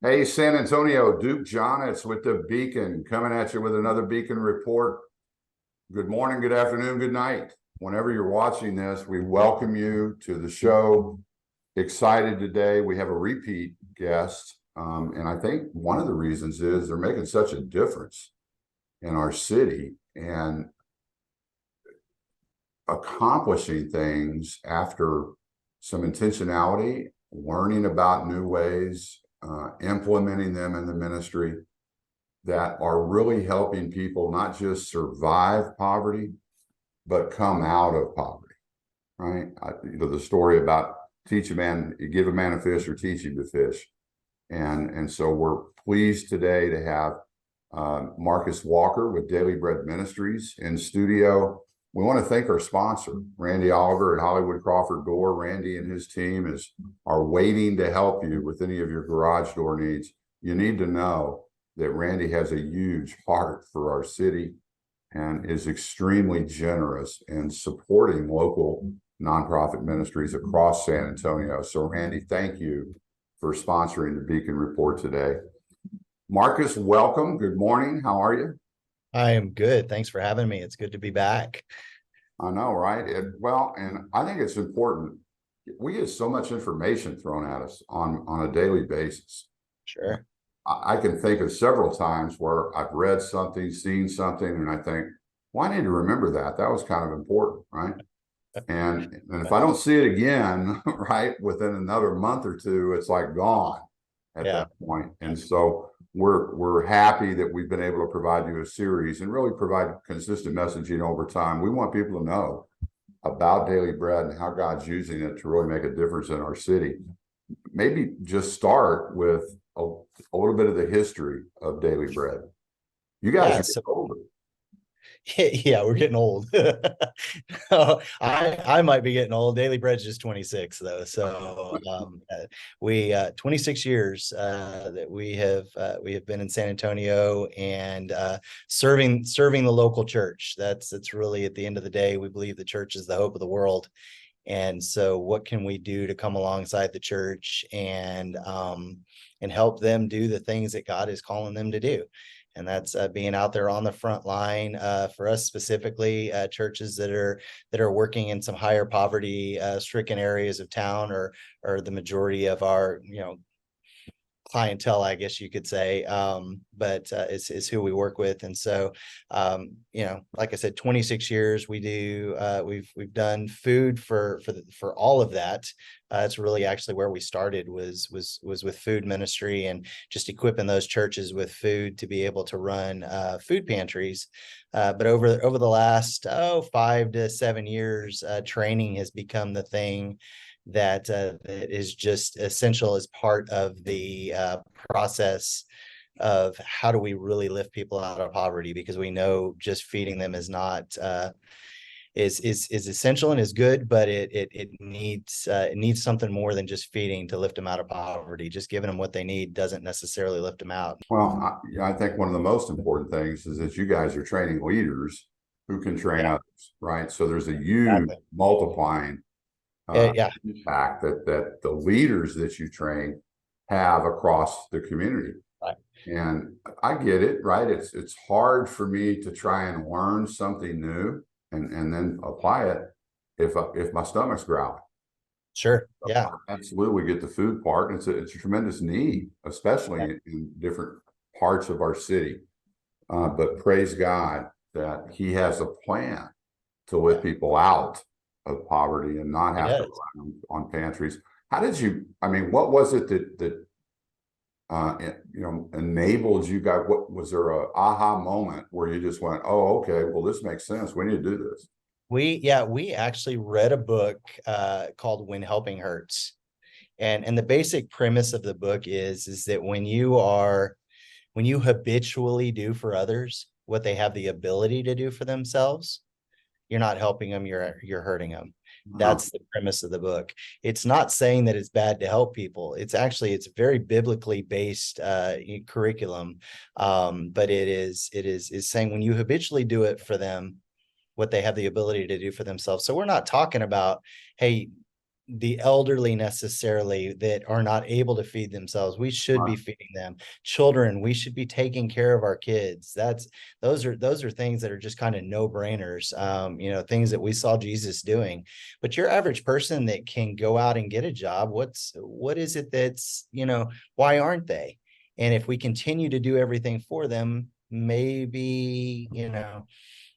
Hey, San Antonio, Duke Jonitz with the Beacon coming at you with another Beacon report. Good morning, good afternoon, good night. Whenever you're watching this, we welcome you to the show. Excited today. We have a repeat guest. And I think one of the reasons is they're making such a difference in our city and accomplishing things after some intentionality, learning about new ways, implementing them in the ministry that are really helping people not just survive poverty, but come out of poverty, right? The story about teach a man, you give a man a fish or teach him to fish. And so we're pleased today to have Marcus Walker with Daily Bread Ministries in studio. We want to thank our sponsor, Randy Oliver at Hollywood Crawford Door. Randy and his team are waiting to help you with any of your garage door needs. You need to know that Randy has a huge heart for our city and is extremely generous in supporting local nonprofit ministries across San Antonio. So Randy, thank you for sponsoring the Beacon Report today. Marcus, welcome. Good morning. How are you? I am good. Thanks for having me. It's good to be back. I know, right? And I think it's important. We get so much information thrown at us on a daily basis. Sure. I can think of several times where I've read something, seen something, and I think, well, I need to remember that. That was kind of important, right? And if I don't see it again, right, within another month or two, it's like gone at Yeah. that point. And so we're happy that we've been able to provide you a series and really provide consistent messaging over time. We want people to know about Daily Bread and how God's using it to really make a difference in our city. Maybe just start with a little bit of the history of Daily Bread. You guys Yeah. are getting older. Yeah, we're getting old. I might be getting old. Daily Bread's just 26 though. So we 26 years that we have been in San Antonio and serving the local church. That's really at the end of the day, we believe the church is the hope of the world. And so what can we do to come alongside the church and help them do the things that God is calling them to do? And that's being out there on the front line for us specifically, churches that are working in some higher poverty stricken areas of town, or the majority of our clientele, I guess you could say, but is who we work with. And so, like I said, 26 years we've done food for all of that. It's really actually where we started was with food ministry and just equipping those churches with food to be able to run food pantries. But over the last 5 to 7 years, training has become the thing that is just essential as part of the process of how do we really lift people out of poverty, because we know just feeding them is not is essential and is good, but it needs something more than just feeding to lift them out of poverty. Just giving them what they need doesn't necessarily lift them out. Well, I think one of the most important things is that you guys are training leaders who can train Yeah, others, right? So there's a huge exactly. multiplying Yeah, impact that the leaders that you train have across the community. right. And I get it, right? It's hard for me to try and learn something new and then apply it if my stomach's growling. Sure. So Yeah. I absolutely get the food part. And it's a tremendous need, especially in different parts of our city. But praise God that He has a plan to lift people out of poverty and not He have to does. rely on pantries. How did you? I mean, what was it that enabled you guys? What was there a aha moment where you just went, oh, okay, well, this makes sense. We need to do this. We actually read a book called When Helping Hurts. And the basic premise of the book is that when you habitually do for others what they have the ability to do for themselves, you're not helping them, you're hurting them. Uh, That's the premise of the book. It's not saying that it's bad to help people. It's very biblically based curriculum. But it is saying when you habitually do it for them, what they have the ability to do for themselves. So we're not talking about, hey, the elderly necessarily that are not able to feed themselves. We should be Right. feeding them. Children, we should be taking care of our kids. Those are things that are just kind of no-brainers, things that we saw Jesus doing. But your average person that can go out and get a job, what is it that's, why aren't they? And if we continue to do everything for them, maybe, Well, you're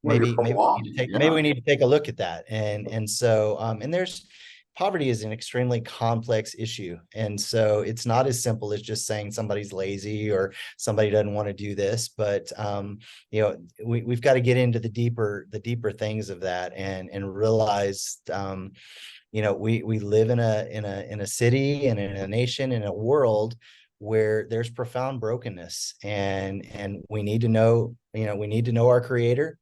maybe we need wrong. to take maybe Yeah. we need to take a look at that. And there's poverty is an extremely complex issue. And so it's not as simple as just saying somebody's lazy or somebody doesn't want to do this, but we've got to get into the deeper things of that and realize we live in a city and in a nation, in a world where there's profound brokenness, and we need to know our creator,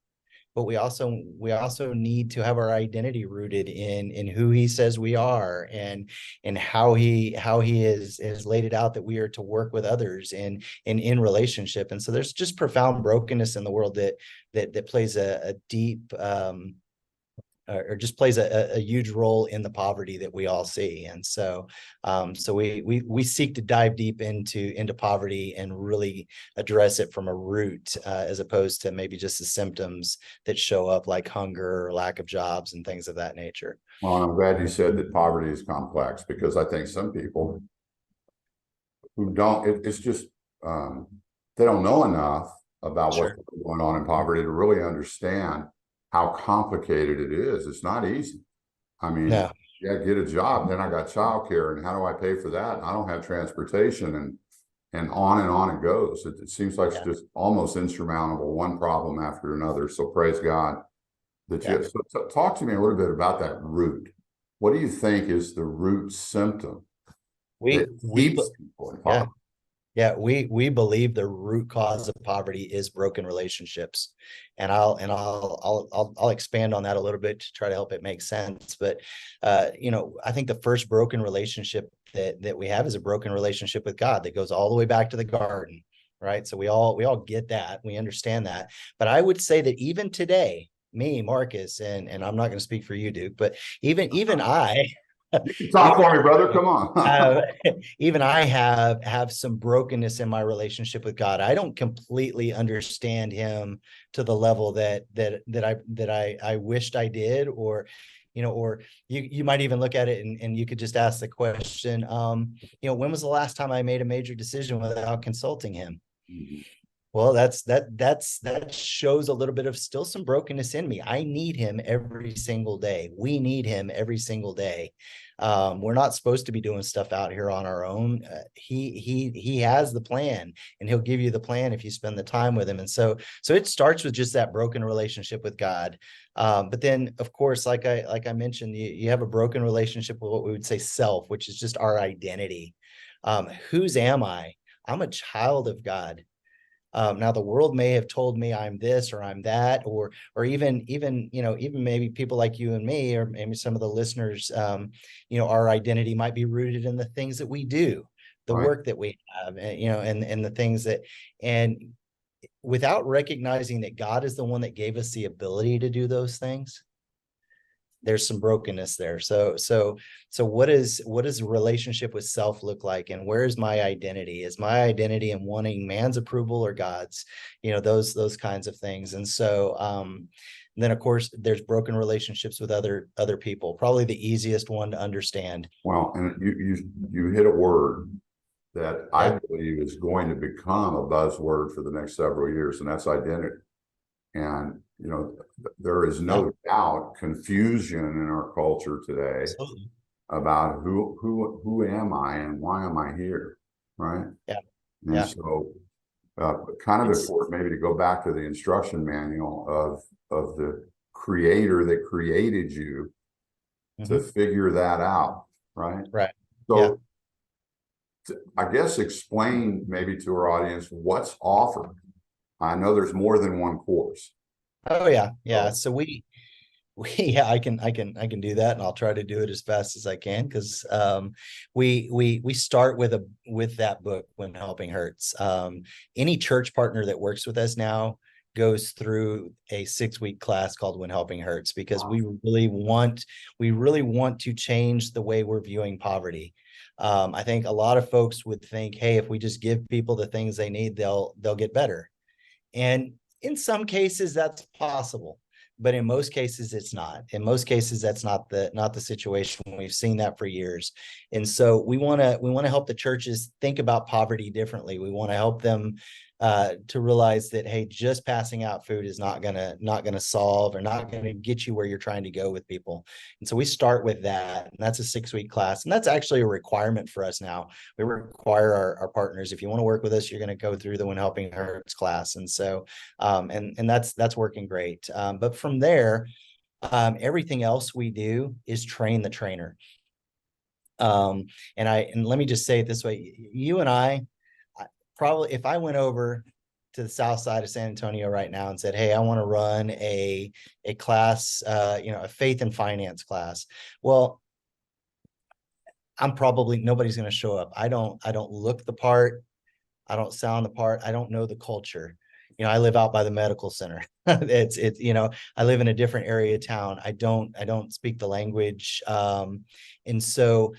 but we also need to have our identity rooted in who he says we are, and how he has laid it out that we are to work with others and in relationship. And so there's just profound brokenness in the world that plays a deep or just plays a huge role in the poverty that we all see. And so we seek to dive deep into poverty and really address it from a root, as opposed to maybe just the symptoms that show up, like hunger or lack of jobs and things of that nature. Well, I'm glad you said that poverty is complex, because I think some people who don't, it's just, they don't know enough about what's Sure. going on in poverty to really understand how complicated it is. It's not easy. I mean, No. yeah, get a job, then I got childcare, and how do I pay for that? I don't have transportation, and on it goes. It seems like it's Yeah. just almost insurmountable, one problem after another. So praise God that Yeah. so talk to me a little bit about that root. What do you think is the root symptom We that we keeps people in yeah. poverty? Yeah, we believe the root cause of poverty is broken relationships, and I'll expand on that a little bit to try to help it make sense. But I think the first broken relationship that we have is a broken relationship with God that goes all the way back to the garden, right? So we all get that, we understand that. But I would say that even today, me, Marcus, and I'm not going to speak for you, Duke, but even I, You can talk even for me, brother. Come on. uh, even I have some brokenness in my relationship with God. I don't completely understand him to the level that I wished I did, or you might even look at it and you could just ask the question, when was the last time I made a major decision without consulting him? Well, that shows a little bit of still some brokenness in me. I need him every single day. We need him every single day. We're not supposed to be doing stuff out here on our own. He has the plan, and he'll give you the plan if you spend the time with him. And so it starts with just that broken relationship with God. But then, of course, like I mentioned, you have a broken relationship with what we would say self, which is just our identity. Whose am I? I'm a child of God. Now the world may have told me I'm this or I'm that, or even maybe people like you and me, or maybe some of the listeners, our identity might be rooted in the things that we do, the Right. work that we have, and the things that, and without recognizing that God is the one that gave us the ability to do those things, there's some brokenness there. So what does a relationship with self look like, and where is my identity? Is my identity in wanting man's approval or God's? Those kinds of things. And so then of course there's broken relationships with other people. Probably the easiest one to understand. Well, and you hit a word that I Yeah. believe is going to become a buzzword for the next several years, and that's identity. And there is Yeah. no doubt confusion in our culture today Absolutely. about who am I and why am I here, right? Yeah. And Yeah. so, kind of It's important maybe to go back to the instruction manual of the creator that created you to mhm. figure that out, right? Right. Yeah. So, I guess explain maybe to our audience what's offered. I know there's more than one course. Oh yeah. Yeah. So, So yeah, I can do that, and I'll try to do it as fast as I can, because we start with that book, When Helping Hurts. Any church partner that works with us now goes through a 6-week class called When Helping Hurts, because Wow. we really want to change the way we're viewing poverty. I think a lot of folks would think, hey, if we just give people the things they need, they'll get better. And in some cases, that's possible. But in most cases, it's not. In most cases, that's not the situation. We've seen that for years. And so we want to help the churches think about poverty differently. We want to help them to realize that, hey, just passing out food is not gonna solve or not gonna get you where you're trying to go with people. And so we start with that, and that's a 6-week class, and that's actually a requirement for us now. We require our partners, if you want to work with us, you're going to go through the When Helping Hurts class. And so and that's working great. But from there, everything else we do is train the trainer. And let me just say it this way: you and I probably, if I went over to the south side of San Antonio right now and said, hey, I want to run a class, a faith and finance class, well, nobody's going to show up. I don't look the part. I don't sound the part. I don't know the culture. I live out by the medical center. it's I live in a different area of town. I don't speak the language. And so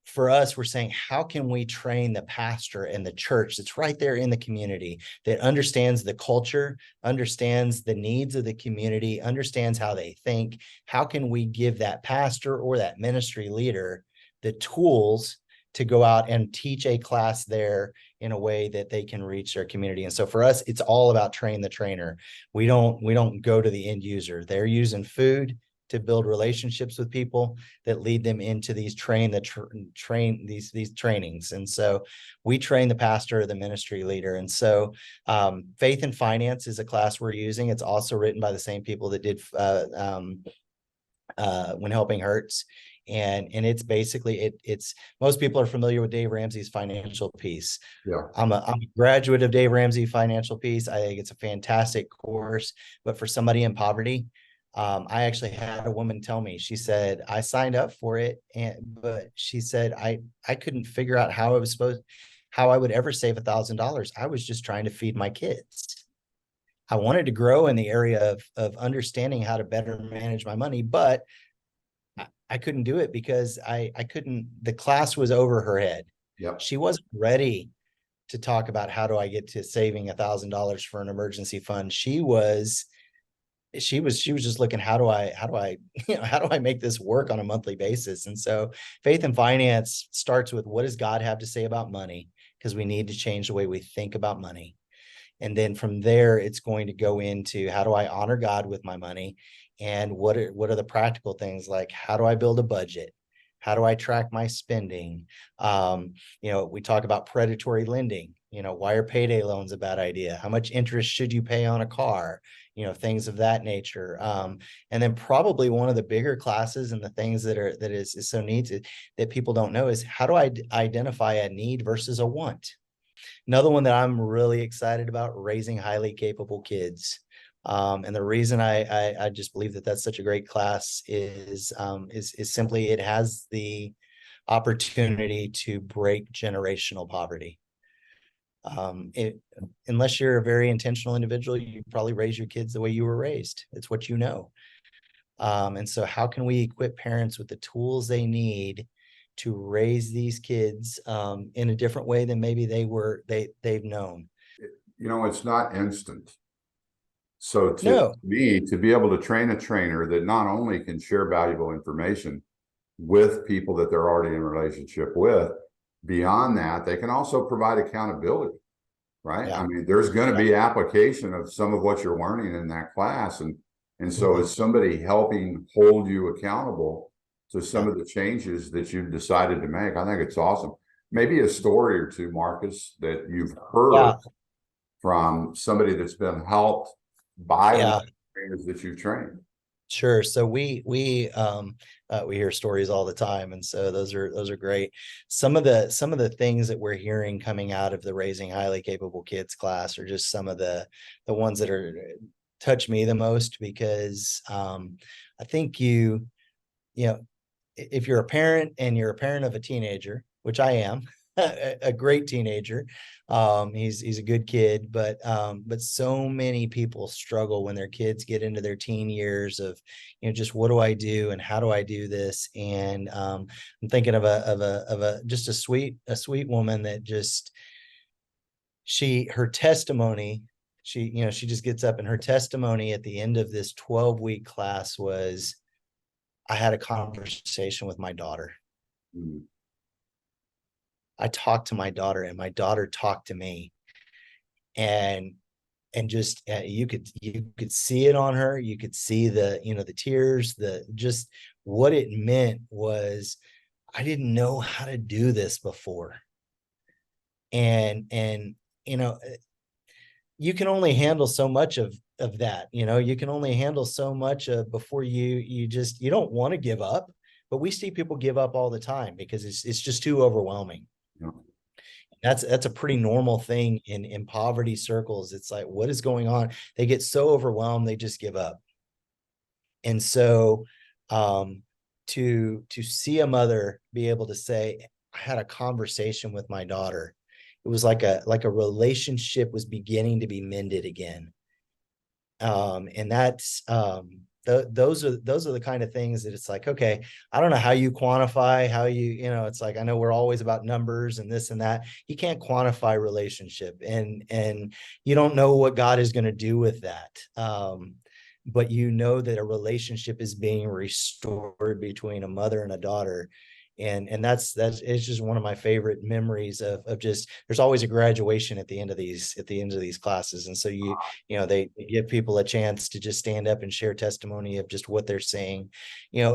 for us, we're saying, how can we train the pastor and the church that's right there in the community, that understands the culture, understands the needs of the community, understands how they think? How can we give that pastor or that ministry leader the tools to go out and teach a class there in a way that they can reach their community? And so for us, it's all about train the trainer. We don't go to the end user. They're using food to build relationships with people that lead them into these these trainings. And so we train the pastor or the ministry leader. And so Faith and Finance is a class we're using. It's also written by the same people that did When Helping Hurts. And it's basically, it's most people are familiar with Dave Ramsey's Financial Peace. Yeah. I'm a graduate of Dave Ramsey Financial Peace. I think it's a fantastic course, but for somebody in poverty, I actually had a woman tell me, she said, I signed up for it, but she said, I couldn't figure out how I would ever save $1,000. I was just trying to feed my kids. I wanted to grow in the area of understanding how to better manage my money, but I couldn't do it because I couldn't, the class was over her head. Yep. She wasn't ready to talk about how do I get to saving $1,000 for an emergency fund. She was just looking, how do I how do I make this work on a monthly basis? And so Faith and Finance starts with, what does God have to say about money? Because we need to change the way we think about money. And then from there, it's going to go into, how do I honor God with my money? And what are the practical things, like, how do I build a budget? How do I track my spending? We talk about predatory lending. Why are payday loans a bad idea? How much interest should you pay on a car? Things of that nature. And then probably one of the bigger classes, and the things that is so neat that people don't know, is, how do I identify a need versus a want? Another one that I'm really excited about: raising highly capable kids. And the reason I just believe that that's such a great class is simply, it has the opportunity to break generational poverty. Unless you're a very intentional individual, you probably raise your kids the way you were raised. It's what you know. And so how can we equip parents with the tools they need to raise these kids in a different way than maybe they've known? It's not instant. So to No. me, to be able to train a trainer that not only can share valuable information with people that they're already in relationship with, beyond that, they can also provide accountability, right? Yeah. I mean, there's going to be application of some of what you're learning in that class. And so is somebody helping hold you accountable to some of the changes that you've decided to make? I think it's awesome. Maybe a story or two, Marcus, that you've heard from somebody that's been helped by the trainers that you've trained. Sure. So we hear stories all the time, and so those are great. Some of the things that we're hearing coming out of the Raising Highly Capable Kids class are just some of the ones that touch me the most, because I think if you're a parent and you're a parent of a teenager, which I am, a great teenager. He's a good kid, but so many people struggle when their kids get into their teen years of, just what do I do and how do I do this? And I'm thinking of a just a sweet woman that just her testimony, she just gets up, and her testimony at the end of this 12-week class was, I had a conversation with my daughter. Mm. I talked to my daughter, and my daughter talked to me, and just you could see it on her. You could see the tears, just what it meant was, I didn't know how to do this before. And you know you can only handle so much of that. You can only handle so much of before you don't want to give up. But we see people give up all the time because it's just too overwhelming. Yeah. That's a pretty normal thing in poverty circles. It's like, what is going on? They get so overwhelmed, they just give up. And so to see a mother be able to say, I had a conversation with my daughter, it was like a relationship was beginning to be mended again. And that's those are the kind of things that it's like, okay, I don't know how you quantify, how it's like, I know we're always about numbers and this and that. You can't quantify relationship, and you don't know what God is going to do with that. But that a relationship is being restored between a mother and a daughter. And that's it's just one of my favorite memories of just, there's always a graduation at the end of these classes. And so they give people a chance to just stand up and share testimony of just what they're saying.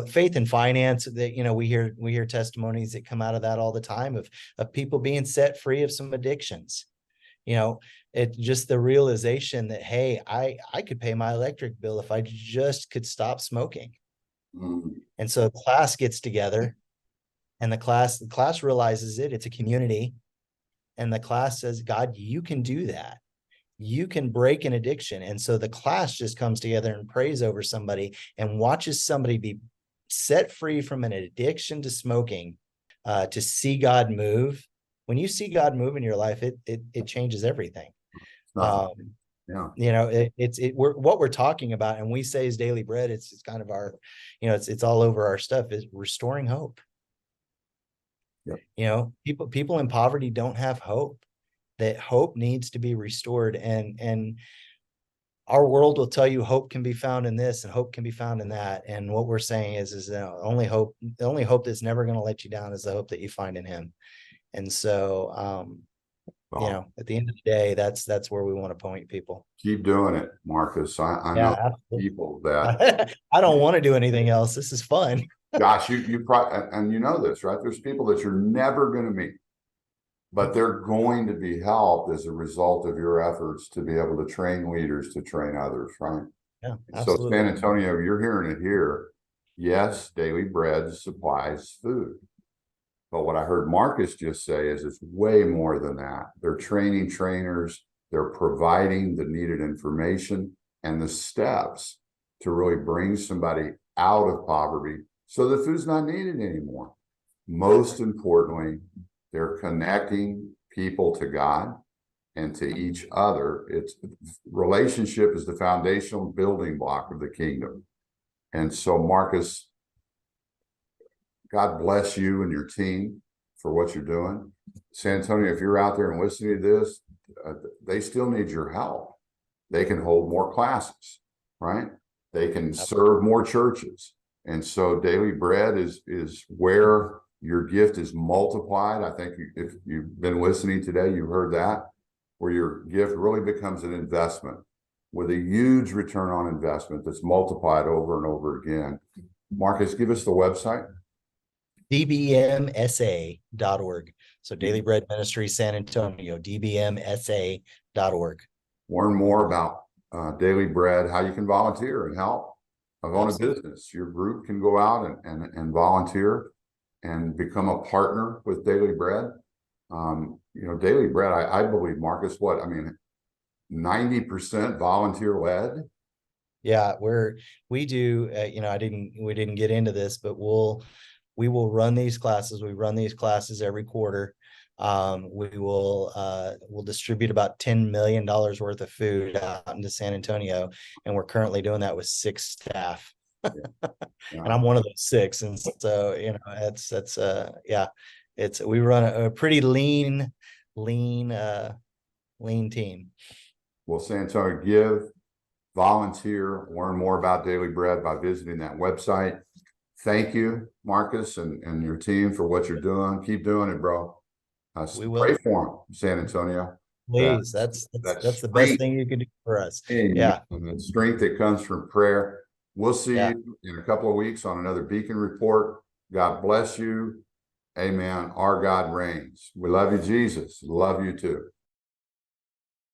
Faith and finance, that we hear testimonies that come out of that all the time of people being set free of some addictions. It's just the realization that, hey, I could pay my electric bill if I just could stop smoking. Mm. And so the class gets together, and the class realizes it's a community, and the class says, God, you can do that. You can break an addiction. And so the class just comes together and prays over somebody and watches somebody be set free from an addiction to smoking, to see God move. When you see God move in your life, it changes everything. Yeah. We're what we're talking about, and we say is daily bread. It's kind of our, it's all over our stuff, is restoring hope. Yep. People in poverty don't have hope. That hope needs to be restored, and our world will tell you hope can be found in this and hope can be found in that. And what we're saying is the only hope that's never going to let you down is the hope that you find in Him. And so, at the end of the day, that's where we want to point people. Keep doing it, Marcus. I know people that I don't want to do anything else. This is fun. Gosh, you probably, and you know this, right? There's people that you're never going to meet, but they're going to be helped as a result of your efforts to be able to train leaders to train others, right? Yeah, absolutely. So San Antonio, you're hearing it here. Yes, Daily Bread supplies food. But what I heard Marcus just say is it's way more than that. They're training trainers. They're providing the needed information and the steps to really bring somebody out of poverty so the food's not needed anymore. Most importantly, they're connecting people to God and to each other. It's relationship is the foundational building block of the kingdom. And so, Marcus, God bless you and your team for what you're doing. San Antonio, if you're out there and listening to this, they still need your help. They can hold more classes, right? They can serve more churches. And so Daily Bread is where your gift is multiplied. I think if you've been listening today, you heard that, where your gift really becomes an investment with a huge return on investment that's multiplied over and over again. Marcus, give us the website. dbmsa.org. So Daily Bread Ministries San Antonio, dbmsa.org. Learn more about Daily Bread, how you can volunteer and help own a business. Your group can go out and volunteer and become a partner with Daily Bread. Daily Bread, I believe, Marcus, 90% volunteer led. Yeah, we do, we didn't get into this, but we will run these classes. We run these classes every quarter. We'll distribute about $10 million worth of food out into San Antonio, and we're currently doing that with 6 staff. Yeah. And I'm one of those 6. And so, you know, yeah, we run a pretty lean team. Well, San Antonio, give, volunteer, learn more about Daily Bread by visiting that website. Thank you, Marcus, and your team for what you're doing. Keep doing it, bro. We Pray will. for them, San Antonio. Please, that's the best thing you can do for us. Yeah. And the strength that comes from prayer. We'll see Yeah. you in a couple of weeks on another Beacon Report. God bless you. Amen. Our God reigns. We love you, Jesus. Love you too.